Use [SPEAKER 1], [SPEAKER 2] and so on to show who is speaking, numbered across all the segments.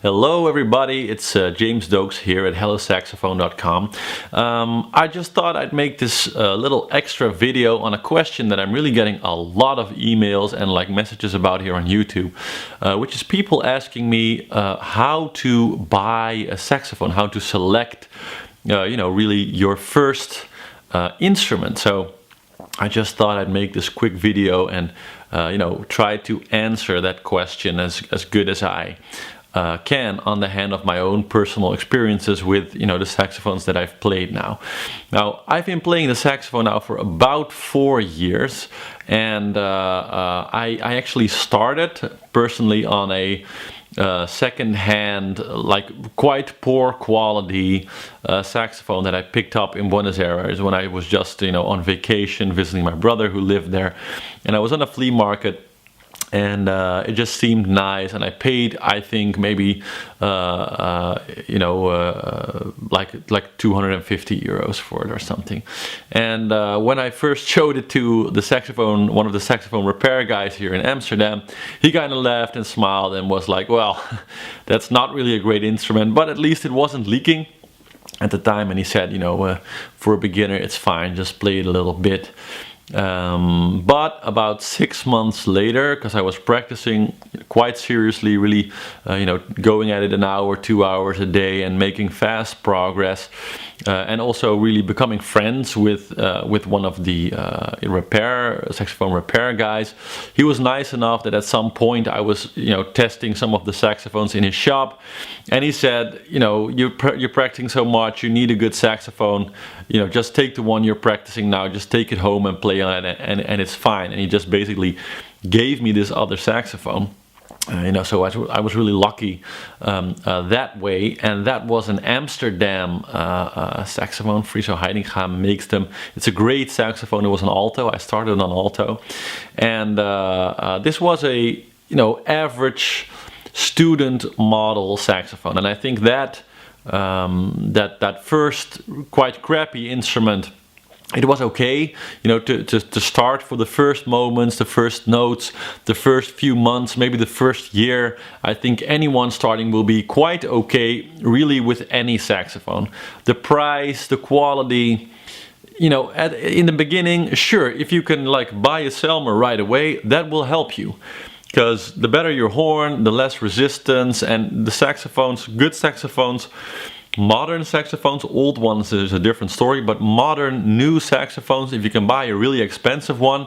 [SPEAKER 1] Hello everybody, it's James Dokes here at hellosaxophone.com. I just thought I'd make this little extra video on a question that I'm really getting a lot of emails and messages about here on YouTube, which is people asking me how to buy a saxophone, how to select really your first instrument. So I just thought I'd make this quick video and try to answer that question as good as I can on the hand of my own personal experiences with the saxophones that I've played now. Now I've been playing the saxophone now for about 4 years, and I actually started personally on a second-hand, quite poor quality saxophone that I picked up in Buenos Aires when I was just on vacation visiting my brother who lived there, and I was on a flea market. And it just seemed nice, and I paid, I think, maybe like 250 euros for it or something. And when I first showed it to one of the saxophone repair guys here in Amsterdam, he kind of laughed and smiled and was like, "Well, that's not really a great instrument, but at least it wasn't leaking at the time." And he said, for a beginner, it's fine, just play it a little bit. But about 6 months later, because I was practicing quite seriously, really going at it an hour, 2 hours a day and making fast progress, and also really becoming friends with one of the saxophone repair guys. He was nice enough that at some point I was testing some of the saxophones in his shop, and he said, you're practicing so much, you need a good saxophone, just take the one you're practicing now, just take it home and play on it, and it's fine. And he just basically gave me this other saxophone. So I was really lucky that way, and that was an Amsterdam saxophone. Friso Heitinga makes them. It's a great saxophone. It was an alto. I started on alto, and this was a average student model saxophone, and I think that that first quite crappy instrument, it was okay, to start for the first moments, the first notes, the first few months, maybe the first year. I think anyone starting will be quite okay, really, with any saxophone. The price, the quality, in the beginning, sure, if you can buy a Selmer right away, that will help you. Because the better your horn, the less resistance, and the saxophones, good saxophones, modern saxophones, old ones is a different story, but modern new saxophones, if you can buy a really expensive one,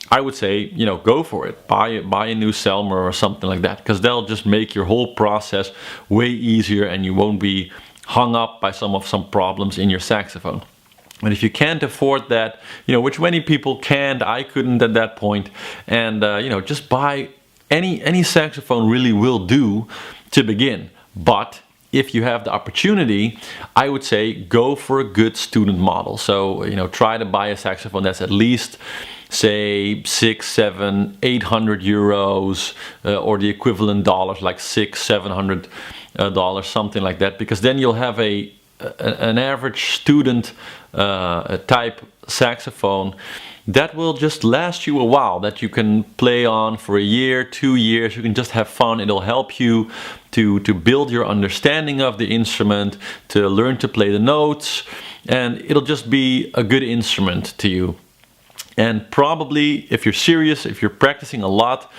[SPEAKER 1] I would say, go for it. Buy a new Selmer or something like that, because they'll just make your whole process way easier, and you won't be hung up by some problems in your saxophone. But if you can't afford that, which many people can't, I couldn't at that point, and just buy any saxophone really will do to begin. But if you have the opportunity, I would say go for a good student model. So try to buy a saxophone that's at least, say, 600, 700, 800 euros, or the equivalent dollars, like $600, $700, something like that, because then you'll have an average student type saxophone that will just last you a while, that you can play on for a year, 2 years. You can just have fun. It'll help you to build your understanding of the instrument, to learn to play the notes, and it'll just be a good instrument to you. And probably, if you're serious, if you're practicing a lot,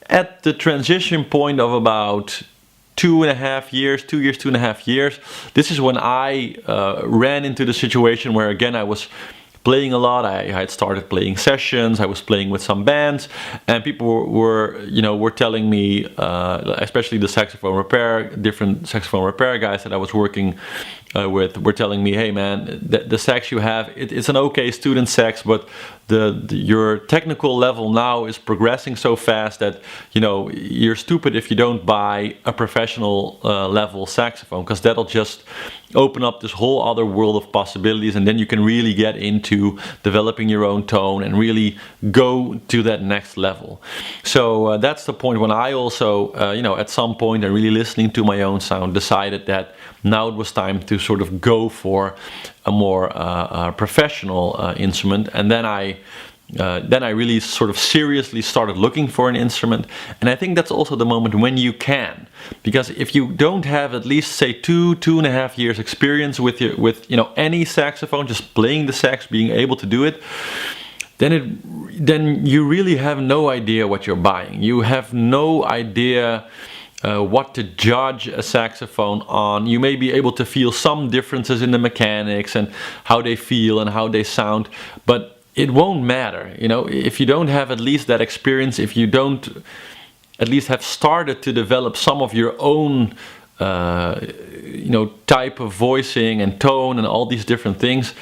[SPEAKER 1] at the transition point of about 2.5 years, 2 years, 2.5 years, this is when I ran into the situation where, again, I was playing a lot. I had started playing sessions. I was playing with some bands, and people were telling me, especially the different saxophone repair guys that I was working with, were telling me, "Hey man, the sax you have, it's an okay student sax, but your technical level now is progressing so fast that you're stupid if you don't buy a professional level saxophone, because that'll just open up this whole other world of possibilities, and then you can really get into developing your own tone and really go to that next level." So that's the point when I also at some point, and really listening to my own sound, decided that now it was time to sort of go for a more professional instrument. And then I then I really sort of seriously started looking for an instrument. And I think that's also the moment when you can, because if you don't have at least say 2.5 years experience with any saxophone, just playing the sax, being able to do it, then you really have no idea what you're buying. You have no idea what to judge a saxophone on. You may be able to feel some differences in the mechanics and how they feel and how they sound, but it won't matter, if you don't have at least that experience, if you don't at least have started to develop some of your own, type of voicing and tone and all these different things,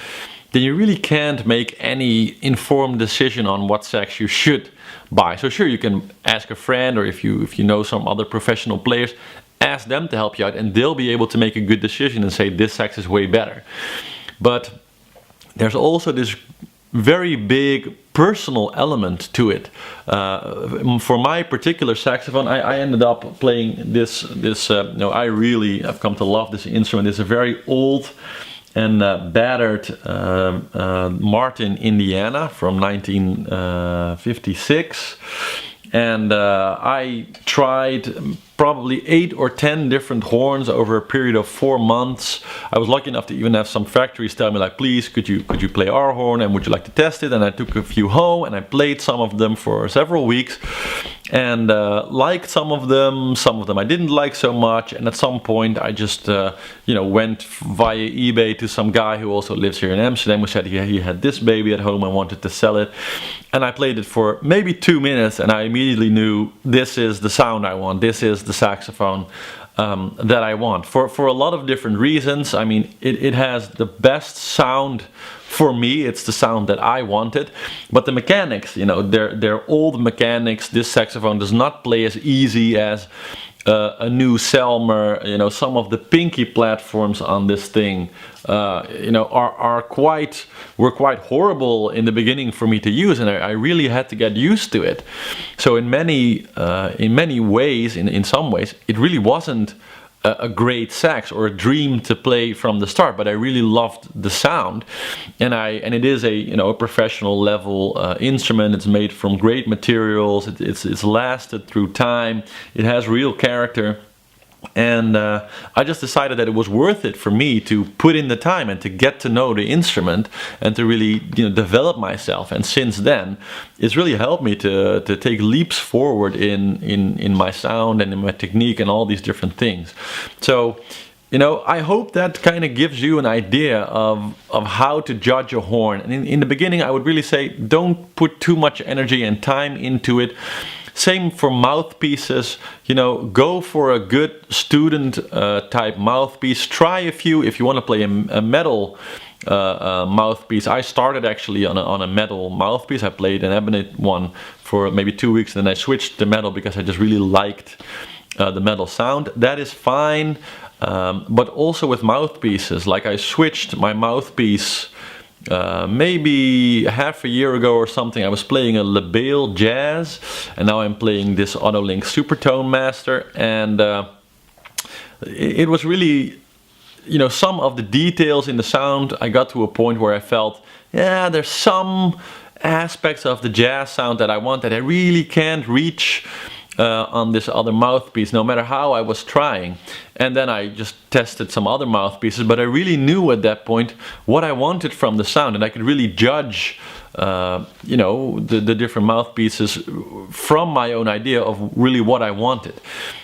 [SPEAKER 1] then you really can't make any informed decision on what sax you should buy. So sure, you can ask a friend, or if you know some other professional players, ask them to help you out, and they'll be able to make a good decision and say this sax is way better. But there's also this very big personal element to it. For my particular saxophone, I ended up playing this. I've come to love this instrument. It's a very old and battered Martin Indiana from 1956. And I tried probably 8 or 10 different horns over a period of 4 months. I was lucky enough to even have some factories tell me, like, please, could you play our horn, and would you like to test it? And I took a few home and I played some of them for several weeks, and liked some of them I didn't like so much. And at some point I just went via eBay to some guy who also lives here in Amsterdam, who said he had this baby at home and wanted to sell it. And I played it for maybe 2 minutes, and I immediately knew this is the sound I want. This is the saxophone that I want, for a lot of different reasons. I mean, it has the best sound for me. It's the sound that I wanted. But the mechanics, they're old mechanics. This saxophone does not play as easy as a new Selmer. Some of the pinky platforms on this thing were quite horrible in the beginning for me to use, and I really had to get used to it. So in many ways, in some ways, it really wasn't a great sax or a dream to play from the start, but I really loved the sound. And it is a professional level instrument. It's made from great materials. It's lasted through time. It has real character. And I just decided that it was worth it for me to put in the time and to get to know the instrument and to really develop myself. And since then, it's really helped me to take leaps forward in my sound and in my technique and all these different things. So I hope that kind of gives you an idea of how to judge a horn. And in the beginning, I would really say, don't put too much energy and time into it. Same for mouthpieces, go for a good student type mouthpiece. Try a few if you want to play a metal mouthpiece. I started actually on a metal mouthpiece. I played an ebonite one for maybe 2 weeks, and then I switched to metal because I just really liked the metal sound. That is fine, but also with mouthpieces, like I switched my mouthpiece maybe half a year ago or something. I was playing a LaBelle Jazz, and now I'm playing this Autolink Supertone Master, and it was really, some of the details in the sound, I got to a point where I felt, there's some aspects of the jazz sound that I want that I really can't reach on this other mouthpiece, no matter how I was trying. And then I just tested some other mouthpieces, but I really knew at that point what I wanted from the sound, and I could really judge the different mouthpieces from my own idea of really what I wanted.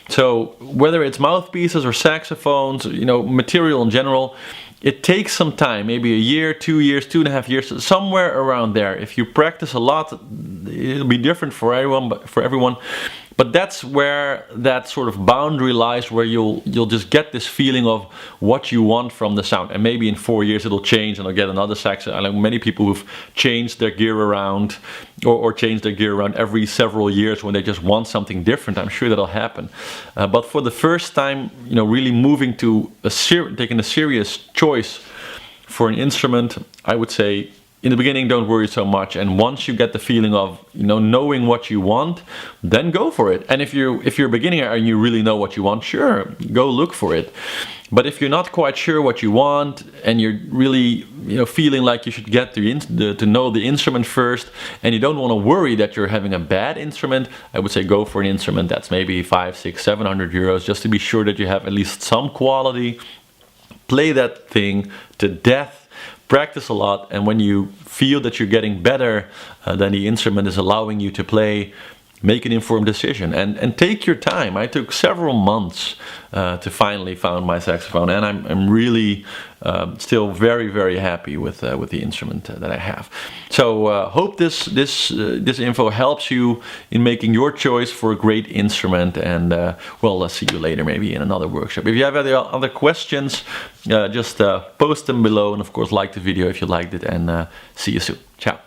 [SPEAKER 1] So whether it's mouthpieces or saxophones, material in general, it takes some time, maybe a year, 2 years, 2.5 years, somewhere around there. If you practice a lot, it'll be different for everyone. But that's where that sort of boundary lies, where you'll just get this feeling of what you want from the sound. And maybe in 4 years it'll change and I'll get another sax. I know many people who've changed their gear around or changed their gear around every several years when they just want something different. I'm sure that'll happen. But for the first time, really moving to taking a serious choice for an instrument, I would say in the beginning, don't worry so much, and once you get the feeling of, you know, knowing what you want, then go for it. And if you're a beginner and you really know what you want, sure, go look for it. But if you're not quite sure what you want, and you're really, you know, feeling like you should get to know the instrument first, and you don't want to worry that you're having a bad instrument, I would say go for an instrument that's maybe 500, 600, 700 euros, just to be sure that you have at least some quality. Play that thing to death. Practice a lot, and when you feel that you're getting better than the instrument is allowing you to play, make an informed decision and take your time. I took several months to finally find my saxophone, and I'm really still very, very happy with the instrument that I have. So hope this info helps you in making your choice for a great instrument, and well, I'll see you later maybe in another workshop. If you have any other questions, just post them below, and of course like the video if you liked it, and see you soon. Ciao.